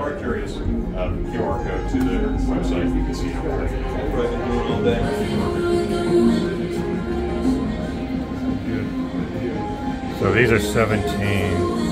Are curious, QR code to the website, you can see how we're all day. So these are 17.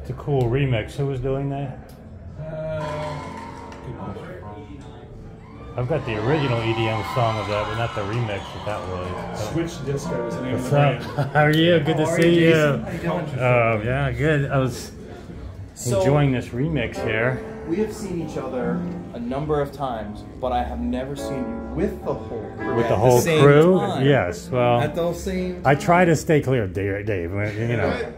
It's a cool remix. Who was doing that? I've got the original EDM song of that, but not the remix that was. Switch Disco is the name of What's the up? brand. How are you? Good to see you. How you doing? Yeah, good. I was enjoying this remix here. We have seen each other a number of times, but I have never seen you with the whole crew. With the whole crew? Yes. Well, at the same time. I try to stay clear of Dave. You know.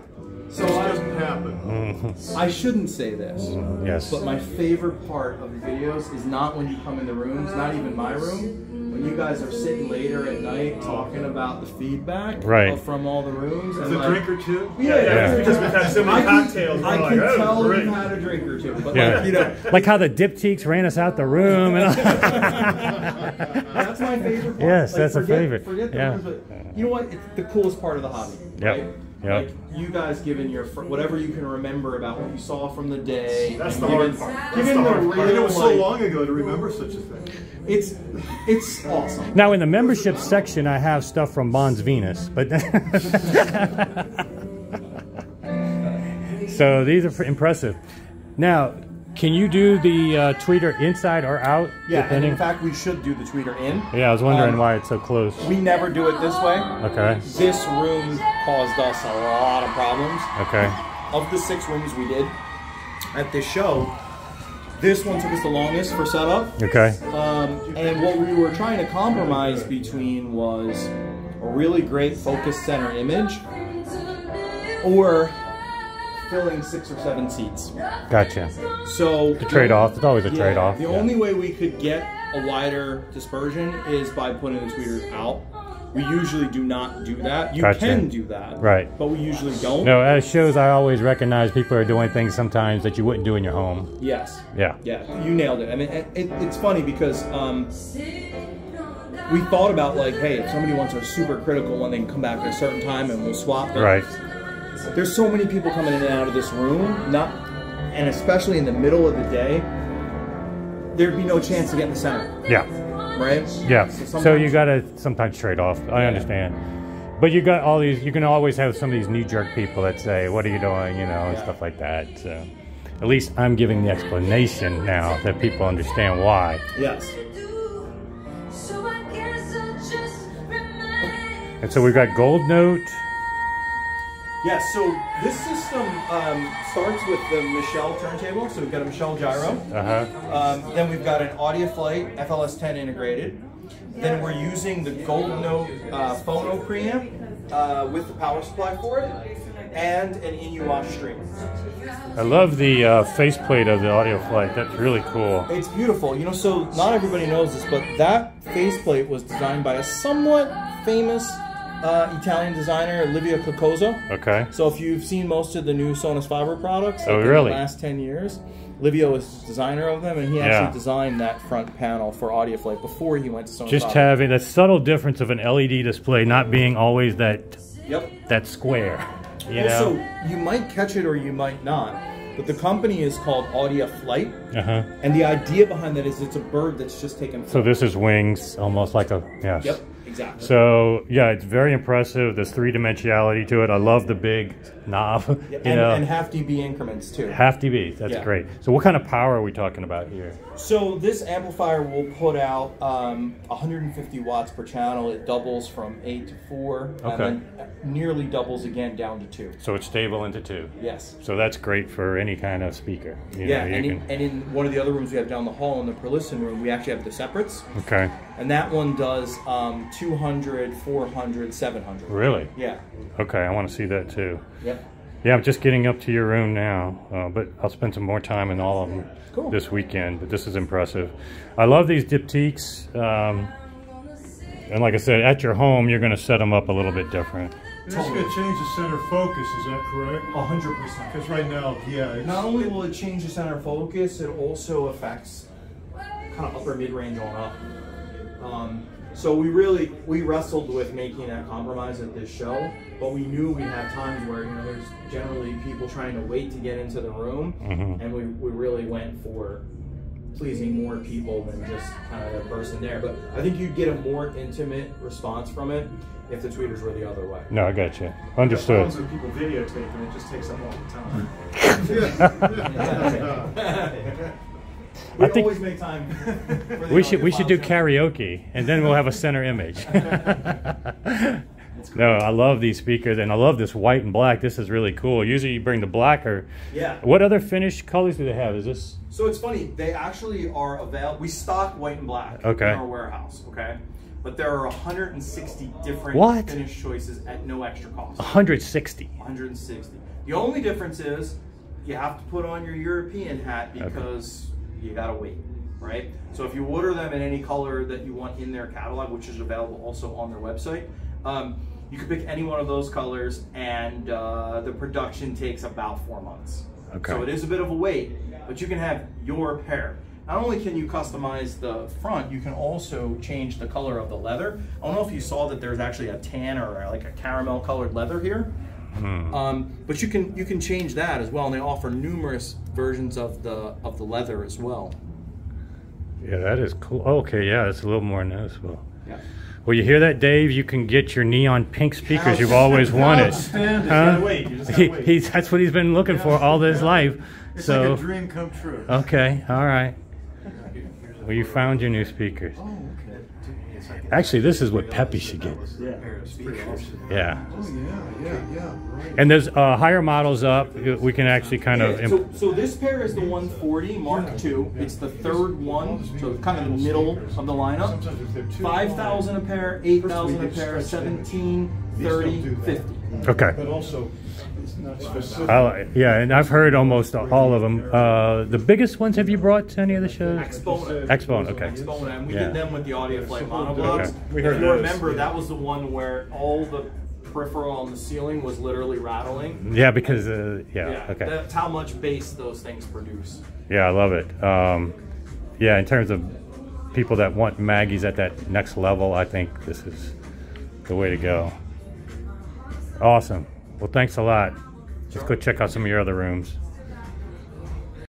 So it doesn't happen. I shouldn't say this, Yes. but my favorite part of the videos is not when you come in the rooms, not even my room, when you guys are sitting later at night talking about the feedback from all the rooms. As a drink or two? Yeah. Because we've had so many cocktails. I can tell you've had a drink or two, but like, you know. Like how the Diptyques ran us out the room. And that's my favorite part. Yes, like, that's a favorite. Forget the rooms, but you know what? It's the coolest part of the hobby, right? Like you guys giving your whatever you can remember about what you saw from the day. That's the hard part. Giving the real. It was so long ago to remember such a thing. It's awesome. Now in the membership section, I have stuff from Bonds Venus, but so these are impressive. Now, can you do the tweeter inside or out? Yeah, and in fact, we should do the tweeter in. Yeah, I was wondering why it's so close. We never do it this way. Okay. This room caused us a lot of problems. Okay. Of the 6 rooms we did at this show, this one took us the longest for setup. Okay. And what we were trying to compromise between was a really great focus center image or filling 6 or 7 seats. Gotcha. So the trade-off. It's always a trade-off. The only way we could get a wider dispersion is by putting the tweeters out. We usually do not do that. You Gotcha. can do that, Right. but we usually don't. No, at shows I always recognize people are doing things sometimes that you wouldn't do in your home. Yes. Yeah. Yeah, you nailed it. I mean, it's funny because we thought about like, hey, if somebody wants a super critical one, they can come back at a certain time and we'll swap it. Right. There's so many people coming in and out of this room, and especially in the middle of the day, there'd be no chance to get in the center, Yeah. right? Yeah. So So you gotta sometimes trade off. I understand. But you got all these. You can always have some of these knee-jerk people that say, "What are you doing?" You know, and Yeah. stuff like that. So at least I'm giving the explanation now that people understand why. Yes. And so we've got Gold Note. Yeah, so this system starts with the Michelle turntable. So we've got a Michelle gyro. Then we've got an AudioFlight FLS10 integrated. Then we're using the Gold Note phono preamp with the power supply for it, and an in-wash stream. I love the faceplate of the AudioFlight. That's really cool. It's beautiful. You know, so not everybody knows this, but that faceplate was designed by a somewhat famous Italian designer, Livio Cocoso. Okay. So if you've seen most of the new Sonus Faber products Oh, in really? the last 10 years, Livio is designer of them, and he actually designed that front panel for AudioFlight before he went to Sonus Just Faber. having that subtle difference of an LED display not being always that square. You know? Also, you might catch it or you might not, but the company is called AudioFlight, and the idea behind that is it's a bird that's just taken flight. So this is wings, almost like a Yep, exactly. So yeah, it's very impressive. There's three-dimensionality to it. I love the big knob. Yeah, You know, and half dB increments too. half dB. That's Yeah. great. So what kind of power are we talking about here? So this amplifier will put out 150 watts per channel. It doubles from 8 to 4, Okay. and then nearly doubles again down to 2. So it's stable into 2. Yes. So that's great for any kind of speaker. You Yeah, know, and you in one of the other rooms we have down the hall in the Perlisten room, we actually have the separates, Okay. and that one does 200, 400, 700. Really? Yeah. Okay, I want to see that too. Yep. Yeah, I'm just getting up to your room now, but I'll spend some more time in all of them Cool. this weekend. But this is impressive. I love these diptychs. And like I said, at your home, you're going to set them up a little bit different. It's going to change the center focus, is that correct? 100%. Because right now, yeah. It's, Not only will it change the center focus, it also affects kind of upper mid-range on up. So we wrestled with making that compromise at this show, but we knew we'd have times where, you know, there's generally people trying to wait to get into the room, and we really went for pleasing more people than just kind of the person there. But I think you'd get a more intimate response from it if the tweeters were the other way. No, I got you. the Understood. problems with people videotaping, it just takes up all the time. We I think- always make time. For the We should do audio files. karaoke, and then we'll have a center image. No, I love these speakers, and I love this white and black. This is really cool. Usually you bring the black or... Yeah. What other finish colors do they have? Is this... So it's funny, they actually are available. We stock white and black Okay. in our warehouse, okay? But there are 160 different What? finish choices at no extra cost. 160. 160. The only difference is you have to put on your European hat because you gotta wait, right? So if you order them in any color that you want in their catalog, which is available also on their website, you can pick any one of those colors, and the production takes about 4 months. Okay. So it is a bit of a wait, but you can have your pair. Not only can you customize the front, you can also change the color of the leather. I don't know if you saw that there's actually a tan or like a caramel colored leather here. But you can change that as well, and they offer numerous versions of the leather as well. Yeah, that is cool. Okay, yeah, it's a little more noticeable. Yeah. Well, you hear that, Dave? You can get your neon pink speakers you've always wanted. Outstanding. You Huh? gotta wait. You just gotta wait. That's what he's been looking for all his life. It's So, like a dream come true. okay, all right. Well, you found your new speakers. Oh, okay. Actually, this is what Peppy should get. Yeah, it's pretty awesome. Yeah. Oh, yeah, right. And there's higher models up. We can actually kind of... Yeah, so this pair is the 140 Mark II. It's the third one, so kind of the middle of the lineup. 5,000 a pair, 8,000 a pair, 17, 30, 50. Okay. But also, it's not specific. Yeah, and I've heard almost all of them. The biggest ones, have you brought to any of the shows? Exponent. Exponent, okay. Exponent, and we Yeah. did them with the Audio Flight monoblocks. Okay. We If heard you those. remember, that was the one where all the peripheral on the ceiling was literally rattling. Yeah, because, yeah, okay. That's how much bass those things produce. Yeah, I love it. Yeah, in terms of people that want Maggies at that next level, I think this is the way to go. Awesome. Well, thanks a lot. Let's go check out some of your other rooms.